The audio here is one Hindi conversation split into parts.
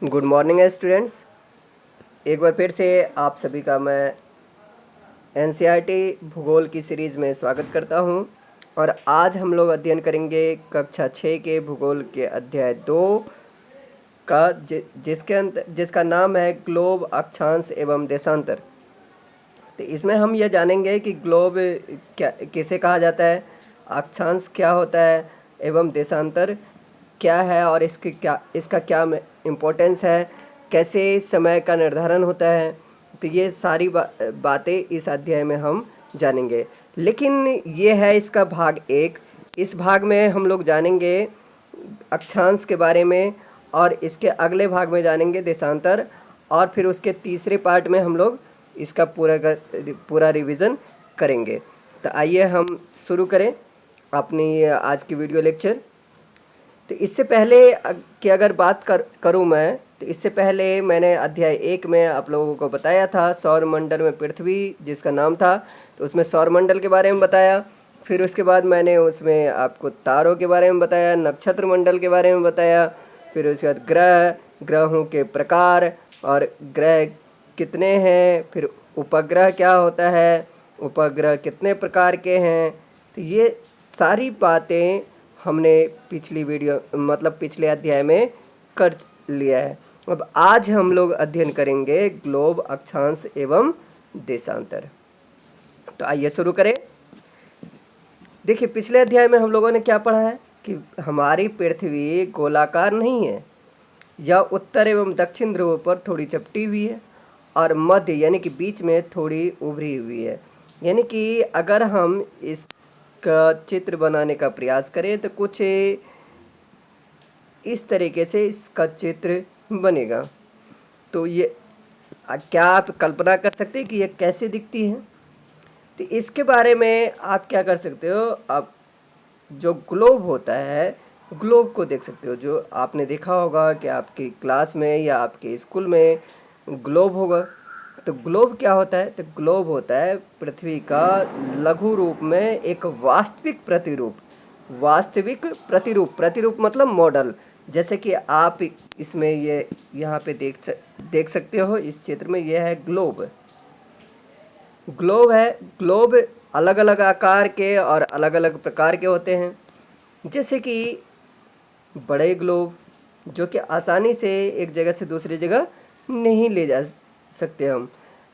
Good morning students. एक बार फिर से आप सभी का मैं एनसीईआरटी भूगोल की सीरीज़ में स्वागत करता हूं। और आज हम लोग अध्ययन करेंगे कक्षा 6 के भूगोल के अध्याय 2 का जिसका नाम है ग्लोब, अक्षांश एवं देशांतर। तो इसमें हम यह जानेंगे कि ग्लोब क्या किसे कहा जाता है, अक्षांश क्या होता है एवं देशांतर क्या है और इसका क्या इम्पोर्टेंस है, कैसे समय का निर्धारण होता है। तो ये सारी बातें इस अध्याय में हम जानेंगे। लेकिन ये है इसका भाग 1। इस भाग में हम लोग जानेंगे अक्षांश के बारे में और इसके अगले भाग में जानेंगे देशांतर, और फिर उसके तीसरे पार्ट में हम लोग इसका पूरा रिवीजन करेंगे। तो आइए हम शुरू करें अपनी आज की वीडियो लेक्चर। तो इससे पहले कि अगर बात करूं मैं, तो इससे पहले मैंने अध्याय 1 में आप लोगों को बताया था सौर मंडल में पृथ्वी जिसका नाम था, तो उसमें सौर मंडल के बारे में बताया। फिर उसके बाद मैंने उसमें आपको तारों के बारे में बताया, नक्षत्र मंडल के बारे में बताया। फिर उसके बाद ग्रहों के प्रकार और ग्रह कितने हैं, फिर उपग्रह क्या होता है, उपग्रह कितने प्रकार के हैं। तो ये सारी बातें हमने पिछले अध्याय में कर लिया है। अब आज हम लोग अध्ययन करेंगे ग्लोब, अक्षांश एवं देशांतर। तो आइए शुरू करें। देखिए, पिछले अध्याय में हम लोगों ने क्या पढ़ा है कि हमारी पृथ्वी गोलाकार नहीं है, यह उत्तर एवं दक्षिण ध्रुव पर थोड़ी चपटी हुई है और मध्य यानी कि बीच में थोड़ी उभरी हुई है। यानी कि अगर हम इसका चित्र बनाने का प्रयास करें तो कुछ इस तरीके से इसका चित्र बनेगा। तो ये क्या आप कल्पना कर सकते हैं कि ये कैसे दिखती है? तो इसके बारे में आप क्या कर सकते हो, आप जो ग्लोब होता है, ग्लोब को देख सकते हो। जो आपने देखा होगा कि आपकी क्लास में या आपके स्कूल में ग्लोब होगा। तो ग्लोब क्या होता है? तो ग्लोब होता है पृथ्वी का लघु रूप में एक वास्तविक प्रतिरूप। प्रतिरूप मतलब मॉडल। जैसे कि आप इसमें ये यहाँ पे देख सकते हो, इस चित्र में ये है ग्लोब है। ग्लोब अलग अलग आकार के और अलग अलग प्रकार के होते हैं। जैसे कि बड़े ग्लोब जो कि आसानी से एक जगह से दूसरी जगह नहीं ले जा सकते हम।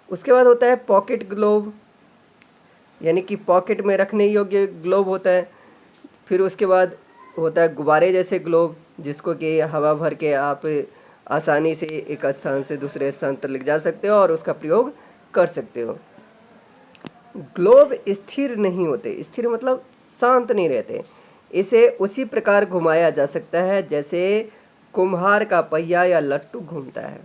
उसके बाद होता है पॉकेट ग्लोब, यानी कि पॉकेट में रखने योग्य ग्लोब होता है। फिर उसके बाद होता है गुब्बारे जैसे ग्लोब, जिसको कि हवा भर के आप आसानी से एक स्थान से दूसरे स्थान तक ले जा सकते हो और उसका प्रयोग कर सकते हो। ग्लोब स्थिर नहीं होते, स्थिर मतलब शांत नहीं रहते। इसे उसी प्रकार घुमाया जा सकता है जैसे कुम्हार का पहिया या लट्टू घूमता है।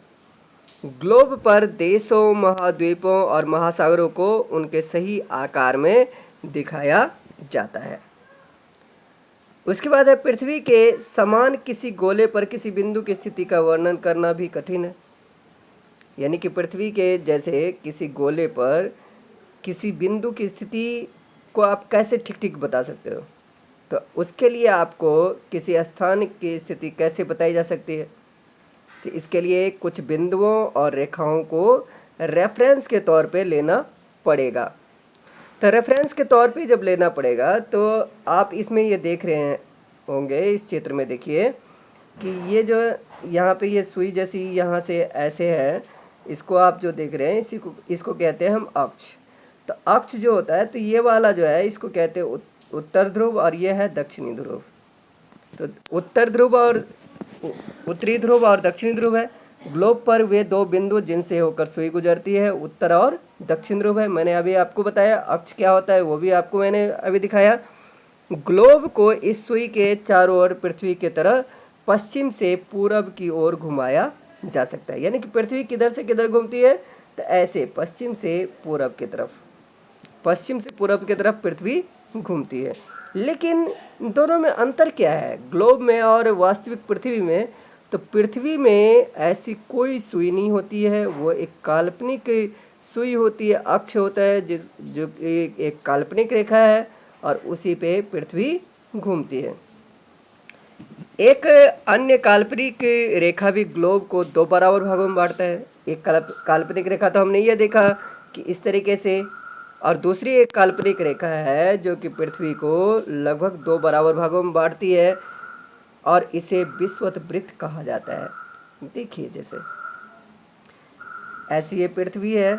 ग्लोब पर देशों, महाद्वीपों और महासागरों को उनके सही आकार में दिखाया जाता है। उसके बाद है पृथ्वी के समान किसी गोले पर किसी बिंदु की स्थिति का वर्णन करना भी कठिन है। यानी कि पृथ्वी के जैसे किसी गोले पर किसी बिंदु की स्थिति को आप कैसे ठीक ठीक बता सकते हो? तो उसके लिए आपको किसी स्थान की स्थिति कैसे बताई जा सकती है? तो इसके लिए कुछ बिंदुओं और रेखाओं को रेफरेंस के तौर पे लेना पड़ेगा। तो रेफरेंस के तौर पे जब लेना पड़ेगा तो आप इसमें ये देख रहे होंगे, इस चित्र में देखिए कि ये जो यहाँ पे ये सुई जैसी यहाँ से ऐसे है, इसको आप जो देख रहे हैं इसको कहते हैं हम अक्ष। तो अक्ष जो होता है, तो ये वाला जो है इसको कहते हैं उत्तर ध्रुव और ये है दक्षिणी ध्रुव। तो उत्तर ध्रुव और उत्तरी ध्रुव और दक्षिणी ध्रुव है। ग्लोब पर वे दो बिंदु जिनसे होकर सुई गुजरती है उत्तर और दक्षिण ध्रुव है। मैंने अभी आपको बताया अक्ष क्या होता है, वो भी आपको मैंने अभी दिखाया। ग्लोब को इस सुई के चारों ओर पृथ्वी की तरह पश्चिम से पूरब की ओर घुमाया जा सकता है। यानी कि पृथ्वी किधर से किधर घूमती है? तो ऐसे पश्चिम से पूरब की तरफ पृथ्वी घूमती है। लेकिन दोनों में अंतर क्या है, ग्लोब में और वास्तविक पृथ्वी में? तो पृथ्वी में ऐसी कोई सुई नहीं होती है, वो एक काल्पनिक सुई होती है, अक्ष होता है जो एक काल्पनिक रेखा है और उसी पे पृथ्वी घूमती है। एक अन्य काल्पनिक रेखा भी ग्लोब को दो बराबर भागों में बांटता है। एक काल्पनिक रेखा तो हमने ये देखा कि इस तरीके से, और दूसरी एक काल्पनिक रेखा है जो कि पृथ्वी को लगभग दो बराबर भागों में बांटती है और इसे विषुवत वृत्त कहा जाता है। देखिए जैसे ऐसी ये पृथ्वी है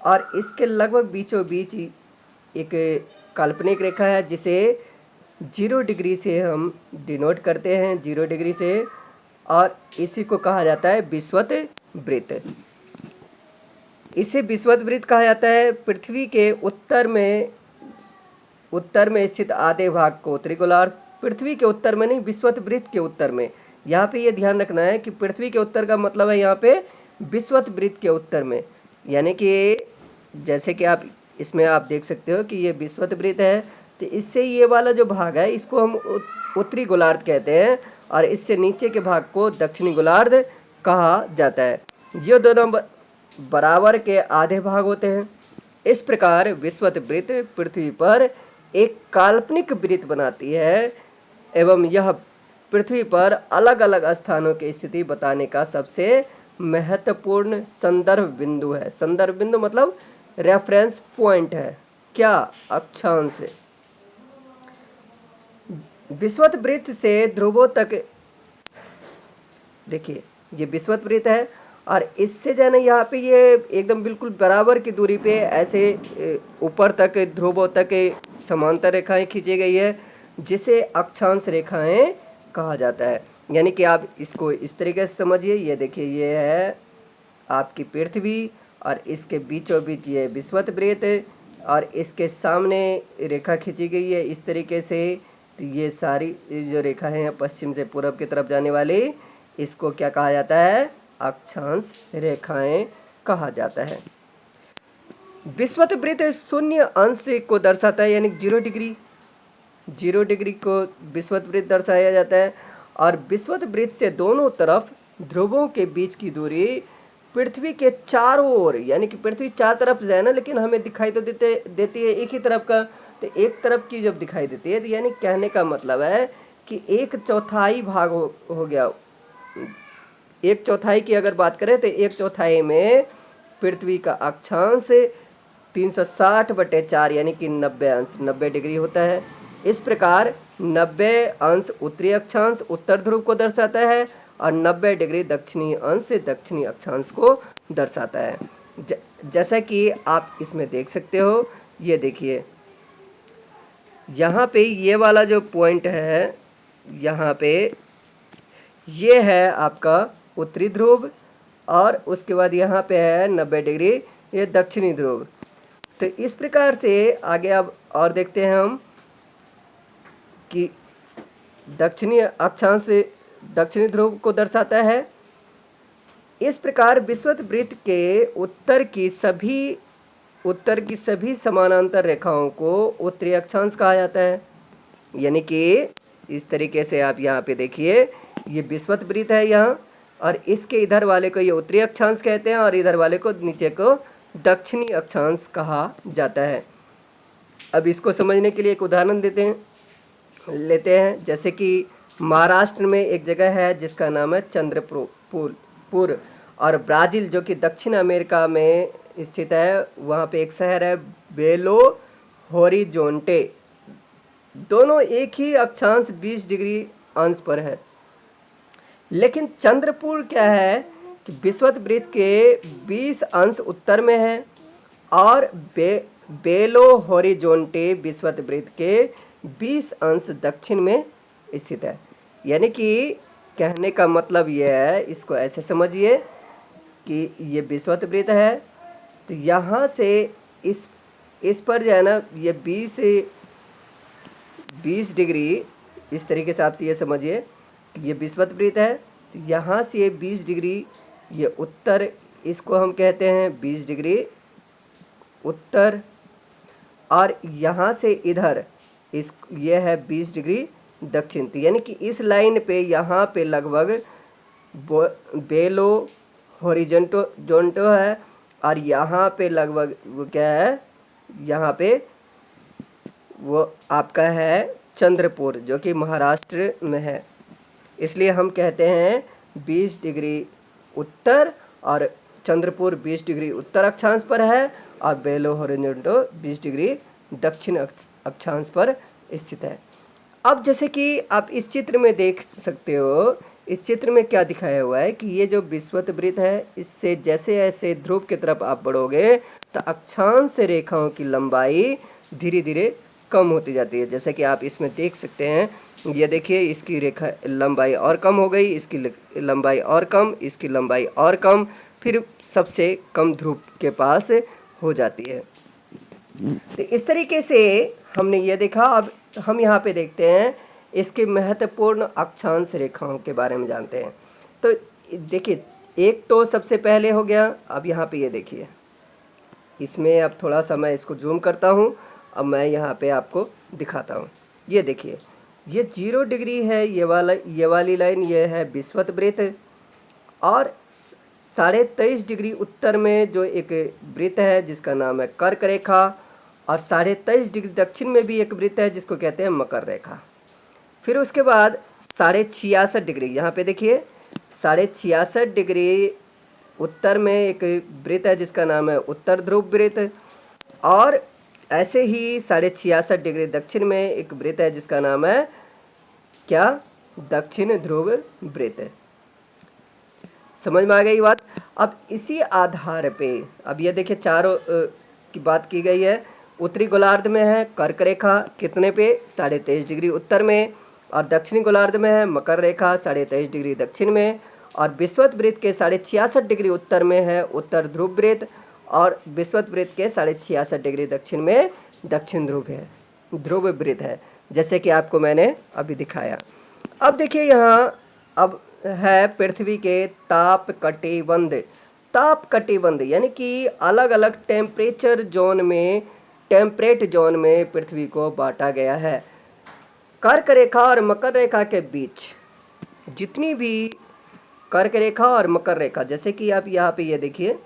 और इसके लगभग बीचों बीच एक काल्पनिक रेखा है जिसे 0 डिग्री से हम डिनोट करते हैं, 0 डिग्री से, और इसी को कहा जाता है विषुवत वृत्त। इसे विषुवत वृत्त कहा जाता है। पृथ्वी के उत्तर में स्थित आधे भाग को उत्तरी गोलार्ध, पृथ्वी के उत्तर में नहीं, विषुवत वृत्त के उत्तर में। यहाँ पे ये ध्यान रखना है कि पृथ्वी के उत्तर का मतलब है यहाँ पे विषुवत वृत्त के उत्तर में, यानी कि जैसे कि आप इसमें आप देख सकते हो कि ये विषुवत वृत्त है, तो इससे ये वाला जो भाग है इसको हम उत्तरी गोलार्ध कहते हैं और इससे नीचे के भाग को दक्षिणी गोलार्ध कहा जाता है। ये दोनों बराबर के आधे भाग होते हैं। इस प्रकार विषुवत वृत्त पृथ्वी पर एक काल्पनिक वृत्त बनाती है एवं यह पृथ्वी पर अलग अलग स्थानों की स्थिति बताने का सबसे महत्वपूर्ण संदर्भ बिंदु है। संदर्भ बिंदु मतलब रेफरेंस पॉइंट है। क्या? अक्षांश। विषुवत वृत्त से ध्रुवों तक, देखिए ये विषुवत वृत्त है और इससे जो है ना यहाँ पे ये एकदम बिल्कुल बराबर की दूरी पे ऐसे ऊपर तक ध्रुवों तक समांतर रेखाएं खींची गई है जिसे अक्षांश रेखाएं कहा जाता है। यानी कि आप इसको इस तरीके से समझिए, ये देखिए ये है आपकी पृथ्वी और इसके बीचों बीच ये विषुवत वृत्त और इसके सामने रेखा खींची गई है इस तरीके से। तो ये सारी जो रेखा है पश्चिम से पूर्व की तरफ जाने वाली, इसको क्या कहा जाता है? अक्षांश रेखाएं कहा जाता है। विषुवत वृत्त शून्य अंश को दर्शाता है, यानी 0 डिग्री, 0 डिग्री को विषुवत वृत्त दर्शाया जाता है। और विषुवत वृत्त से दोनों तरफ ध्रुवों के बीच की दूरी पृथ्वी के चारों ओर, यानी कि पृथ्वी चार तरफ है ना, लेकिन हमें दिखाई तो देती है एक ही तरफ का, तो एक तरफ की जब दिखाई देती है तो यानी कहने का मतलब है कि 1/4 भाग हो गया। 1/4 की अगर बात करें तो 1/4 में पृथ्वी का अक्षांश 360/4 यानी कि 90 अंश, 90 डिग्री होता है। इस प्रकार 90 अंश उत्तरी अक्षांश उत्तर ध्रुव को दर्शाता है और 90 डिग्री दक्षिणी अंश दक्षिणी अक्षांश को दर्शाता है। जैसा कि आप इसमें देख सकते हो, ये देखिए यहाँ पे ये वाला जो पॉइंट है, यहाँ पे ये है आपका उत्तरी ध्रुव और उसके बाद यहाँ पे है 90 डिग्री ये दक्षिणी ध्रुव। तो इस प्रकार से आगे अब और देखते हैं हम कि दक्षिणी अक्षांश दक्षिणी ध्रुव को दर्शाता है। इस प्रकार विषुवत वृत्त के उत्तर की सभी समानांतर रेखाओं को उत्तरी अक्षांश कहा जाता है। यानी कि इस तरीके से आप यहाँ पे देखिए, ये विषुवत वृत्त है यहाँ और इसके इधर वाले को ये उत्तरी अक्षांश कहते हैं और इधर वाले को नीचे को दक्षिणी अक्षांश कहा जाता है। अब इसको समझने के लिए एक उदाहरण लेते हैं। जैसे कि महाराष्ट्र में एक जगह है जिसका नाम है चंद्रपुर और ब्राज़ील जो कि दक्षिण अमेरिका में स्थित है, वहाँ पे एक शहर है बेलो होरिजोंटे। दोनों एक ही अक्षांश 20 डिग्री अंश पर है, लेकिन चंद्रपुर क्या है कि विषुवत वृत्त के 20 अंश उत्तर में है और बेलो होरिजोंटे विषुवत वृत्त के 20 अंश दक्षिण में स्थित है। यानी कि कहने का मतलब यह है, इसको ऐसे समझिए कि ये विषुवत वृत्त है, तो यहाँ से इस पर जो है ना ये 20 डिग्री, इस तरीके से आप ये समझिए कि ये विषुवत वृत्त है, तो यहाँ से 20 डिग्री ये उत्तर, इसको हम कहते हैं 20 डिग्री उत्तर, और यहाँ से इधर ये है 20 डिग्री दक्षिण। तो यानी कि इस लाइन पे यहाँ पे लगभग बेलो होरिजोंटो है और यहाँ पे लगभग वो क्या है, यहाँ पे वो आपका है चंद्रपुर जो कि महाराष्ट्र में है, इसलिए हम कहते हैं 20 डिग्री उत्तर और चंद्रपुर 20 डिग्री उत्तर अक्षांश पर है और बेलो होरिज़ोंटो 20 डिग्री दक्षिण अक्षांश पर स्थित है। अब जैसे कि आप इस चित्र में देख सकते हो, इस चित्र में क्या दिखाया हुआ है कि ये जो विषुवत वृत्त है, इससे जैसे जैसे ध्रुव की तरफ आप बढ़ोगे तो अक्षांश रेखाओं की लंबाई धीरे धीरे कम होती जाती है। जैसे कि आप इसमें देख सकते हैं, ये देखिए इसकी रेखा लंबाई और कम हो गई, इसकी लंबाई और कम, इसकी लंबाई और कम, फिर सबसे कम ध्रुव के पास हो जाती है। तो इस तरीके से हमने ये देखा। अब हम यहाँ पे देखते हैं इसके महत्वपूर्ण अक्षांश रेखाओं के बारे में जानते हैं। तो देखिए, एक तो सबसे पहले हो गया, अब यहाँ पे ये देखिए, इसमें अब थोड़ा सा मैं इसको जूम करता हूँ, अब मैं यहाँ पे आपको दिखाता हूँ। ये देखिए, ये 0 डिग्री है, ये वाली लाइन ये है विषुवत वृत्त, और 23.5 डिग्री उत्तर में जो एक वृत्त है जिसका नाम है कर्क रेखा, और 23.5 डिग्री दक्षिण में भी एक वृत्त है जिसको कहते हैं मकर रेखा। फिर उसके बाद 66.5 डिग्री, यहाँ पे देखिए 66.5 डिग्री उत्तर में एक वृत्त है जिसका नाम है उत्तर ध्रुव वृत्त, और ऐसे ही 66.5 डिग्री दक्षिण में एक वृत्त है जिसका नाम है क्या, दक्षिण ध्रुव वृत्त। समझ में आ गई बात। अब इसी आधार पे अब ये देखिए चारों की बात की गई है। उत्तरी गोलार्ध में है कर्क रेखा कितने पे, 23.5 डिग्री उत्तर में, और दक्षिणी गोलार्ध में है मकर रेखा 23.5 डिग्री दक्षिण में, और विषुवत वृत्त के 66.5 डिग्री उत्तर में है उत्तर ध्रुव वृत्त, और विषुवत वृत्त के 66.5 डिग्री दक्षिण में दक्षिण ध्रुव वृत्त है, जैसे कि आपको मैंने अभी दिखाया। अब देखिए यहाँ अब है पृथ्वी के ताप कटिबंध यानी कि अलग अलग टेम्परेट जोन में पृथ्वी को बांटा गया है। कर्क रेखा और मकर रेखा के बीच जितनी भी कर्क रेखा और मकर रेखा, जैसे कि आप यहाँ पे ये देखिए,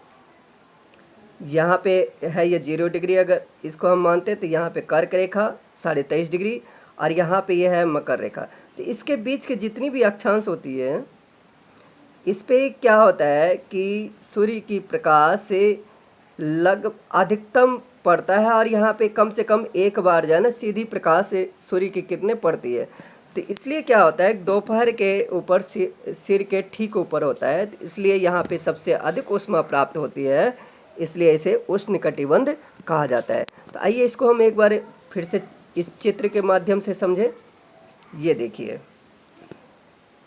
यहाँ पे है ये 0 डिग्री, अगर इसको हम मानते तो यहाँ पे कर्क रेखा 23.5 डिग्री, और यहाँ पे ये है मकर रेखा। तो इसके बीच के जितनी भी अक्षांश होती है, इस पे क्या होता है कि सूर्य की प्रकाश से अधिकतम पड़ता है, और यहाँ पे कम से कम एक बार जो है ना सीधी प्रकाश से सूर्य की किरणें पड़ती है। तो इसलिए क्या होता है, दोपहर के ऊपर सिर के ठीक ऊपर होता है, तो इसलिए यहाँ पे सबसे अधिक ऊष्मा प्राप्त होती है, इसलिए इसे उष्णकटिबंध कहा जाता है। तो आइए इसको हम एक बार फिर से इस चित्र के माध्यम से समझें। ये देखिए,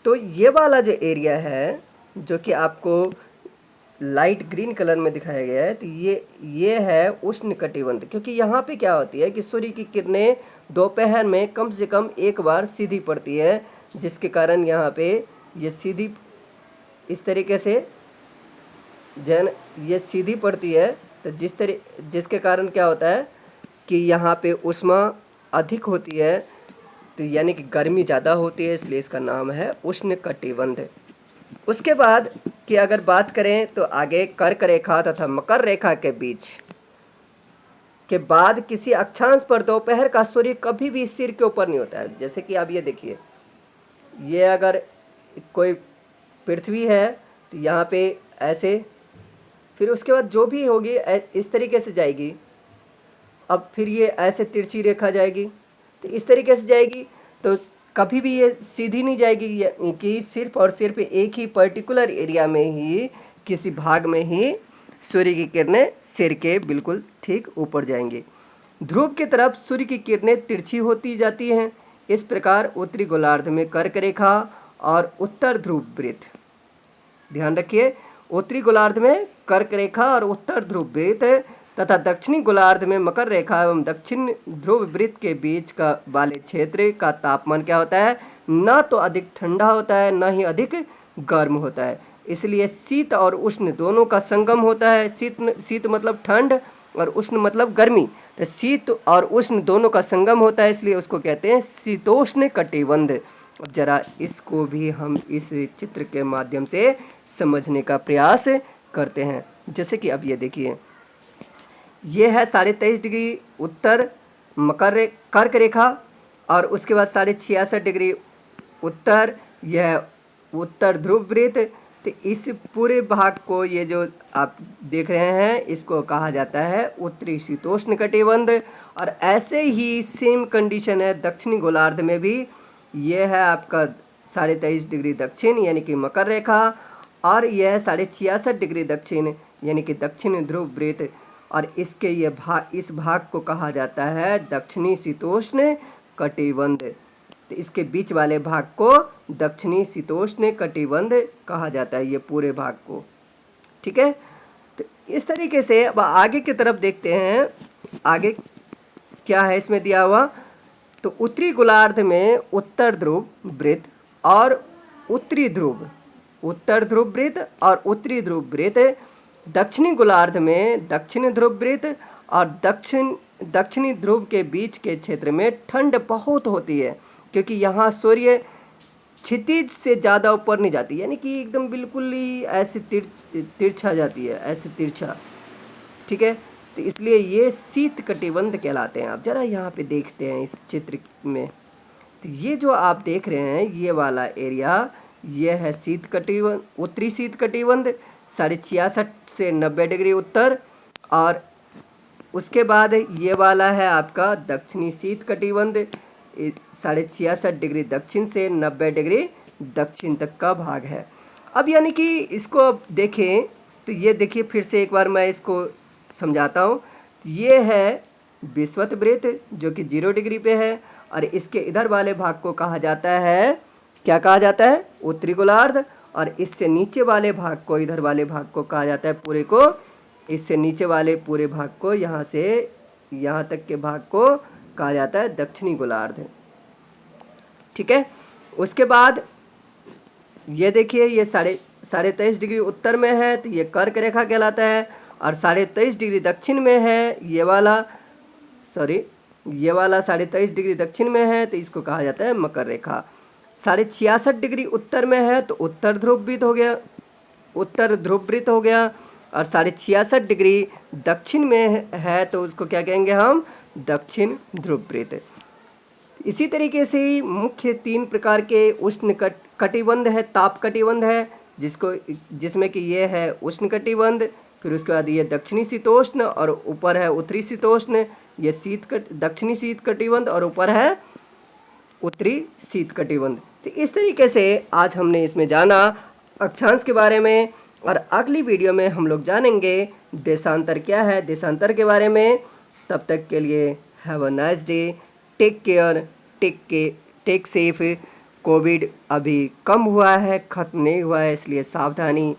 तो ये वाला जो एरिया है जो कि आपको लाइट ग्रीन कलर में दिखाया गया है, तो ये है उष्णकटिबंध, क्योंकि यहाँ पे क्या होती है कि सूर्य की किरणें दोपहर में कम से कम एक बार सीधी पड़ती है, जिसके कारण यहाँ पे ये सीधी इस तरीके से ये सीधी पड़ती है। तो जिसके कारण क्या होता है कि यहाँ पे ऊष्मा अधिक होती है, तो यानी कि गर्मी ज़्यादा होती है, इसलिए इसका नाम है उष्णकटिबंध। उसके बाद की अगर बात करें तो आगे कर्क रेखा तथा मकर रेखा के बीच के बाद किसी अक्षांश पर दोपहर का सूर्य कभी भी सिर के ऊपर नहीं होता है। जैसे कि आप ये देखिए, ये अगर कोई पृथ्वी है तो यहाँ पे ऐसे, फिर उसके बाद जो भी होगी इस तरीके से जाएगी, अब फिर ये ऐसे तिरछी रेखा जाएगी, तो इस तरीके से जाएगी, तो कभी भी ये सीधी नहीं जाएगी कि सिर्फ और सिर्फ एक ही पर्टिकुलर एरिया में ही, किसी भाग में ही सूर्य की किरणें सिर के बिल्कुल ठीक ऊपर जाएंगी। ध्रुव की तरफ सूर्य की किरणें तिरछी होती जाती हैं। इस प्रकार उत्तरी गोलार्ध में कर्क रेखा और उत्तर ध्रुव वृत्त, ध्यान रखिए, उत्तरी गोलार्ध में कर्क रेखा और उत्तर ध्रुव वृत्त तथा दक्षिणी गोलार्ध में मकर रेखा एवं दक्षिण ध्रुव वृत्त के बीच का वाले क्षेत्र का तापमान क्या होता है, न तो अधिक ठंडा होता है न ही अधिक गर्म होता है। इसलिए शीत और उष्ण दोनों का संगम होता है। शीत मतलब ठंड और उष्ण मतलब गर्मी, तो शीत और उष्ण दोनों का संगम होता है, इसलिए उसको कहते हैं शीतोष्ण कटिबंध। अब जरा इसको भी हम इस चित्र के माध्यम से समझने का प्रयास करते हैं। जैसे कि अब ये देखिए, ये है 23.5 डिग्री उत्तर कर्क रेखा, और उसके बाद 66.5 डिग्री उत्तर, यह उत्तर ध्रुव वृत्त। तो इस पूरे भाग को, ये जो आप देख रहे हैं, इसको कहा जाता है उत्तरी शीतोष्ण कटिबंध। और ऐसे ही सेम कंडीशन है दक्षिणी गोलार्ध में भी। ये है आपका 23.5 डिग्री दक्षिण यानी कि मकर रेखा, और यह 66.5 डिग्री दक्षिण यानी कि दक्षिण ध्रुव वृत्त। और इसके ये इस भाग को कहा जाता है दक्षिणी शीतोष्ण कटिबंध। तो इसके बीच वाले भाग को दक्षिणी शीतोष्ण कटिबंध कहा जाता है, ये पूरे भाग को। ठीक है, तो इस तरीके से अब आगे की तरफ देखते हैं, आगे क्या है इसमें दिया हुआ। तो उत्तरी गोलार्ध में उत्तर ध्रुव वृत्त और उत्तरी ध्रुव, उत्तर ध्रुव वृत्त और उत्तरी ध्रुव वृत्त। दक्षिणी गोलार्ध में दक्षिण ध्रुव वृत्त और दक्षिणी ध्रुव के बीच के क्षेत्र में ठंड बहुत होती है, क्योंकि यहाँ सूर्य क्षितिज से ज़्यादा ऊपर नहीं जाती, यानी कि एकदम बिल्कुल ही ऐसे तिरछा जाती है, ऐसे तिरछा। ठीक है, तो इसलिए ये शीत कटिबंध कहलाते हैं। आप जरा यहाँ पे देखते हैं इस चित्र में, तो ये जो आप देख रहे हैं ये वाला एरिया, ये है शीत कटिबंध, उत्तरी शीत कटिबंध 66.5 से 90 डिग्री उत्तर। और उसके बाद ये वाला है आपका दक्षिणी शीत कटिबंध 66.5 डिग्री दक्षिण से 90 डिग्री दक्षिण तक का भाग है। अब यानी कि इसको अब देखें तो ये देखिए, फिर से एक बार मैं इसको समझाता हूँ। ये है विषुवत वृत्त जो कि 0 डिग्री पे है, और इसके इधर वाले भाग को कहा जाता है, क्या कहा जाता है, उत्तरी गोलार्ध। और इससे नीचे वाले भाग को, इधर वाले भाग को कहा जाता है पूरे को, इससे नीचे वाले पूरे भाग को, यहाँ से यहाँ तक के भाग को कहा जाता है दक्षिणी गोलार्ध। ठीक है, उसके बाद ये देखिए, ये 23.5 डिग्री उत्तर में है तो ये कर्क रेखा कहलाता है, और 23.5 डिग्री दक्षिण में है ये वाला, ये वाला 23.5 डिग्री दक्षिण में है तो इसको कहा जाता है मकर रेखा। 66.5 डिग्री उत्तर में है तो उत्तर ध्रुव वृत्त हो गया, उत्तर ध्रुव वृत्त हो गया। और 66.5 डिग्री दक्षिण में है तो उसको क्या कहेंगे हम, दक्षिण ध्रुव वृत्त। इसी तरीके से मुख्य 3 प्रकार के उष्ण कटिबंध है, ताप कटिबंध है, जिसमें कि ये है उष्ण कटिबंध, फिर उसके बाद ये दक्षिणी शीतोष्ण, और ऊपर है उत्तरी शीतोष्ण, ये दक्षिणी शीत कटिबंध, और ऊपर है उत्तरी शीत कटिबंध। तो इस तरीके से आज हमने इसमें जाना अक्षांश के बारे में, और अगली वीडियो में हम लोग जानेंगे देशांतर क्या है, देशांतर के बारे में। तब तक के लिए have a nice day, take care, take safe. Covid अभी कम हुआ है, ख़त्म नहीं हुआ है, इसलिए सावधानी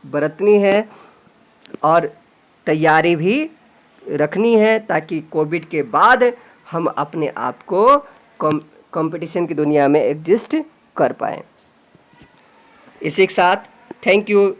बरतनी है और तैयारी भी रखनी है, ताकि कोविड के बाद हम अपने आप को कंपटीशन की दुनिया में एग्जिस्ट कर पाएँ। इसी के साथ थैंक यू।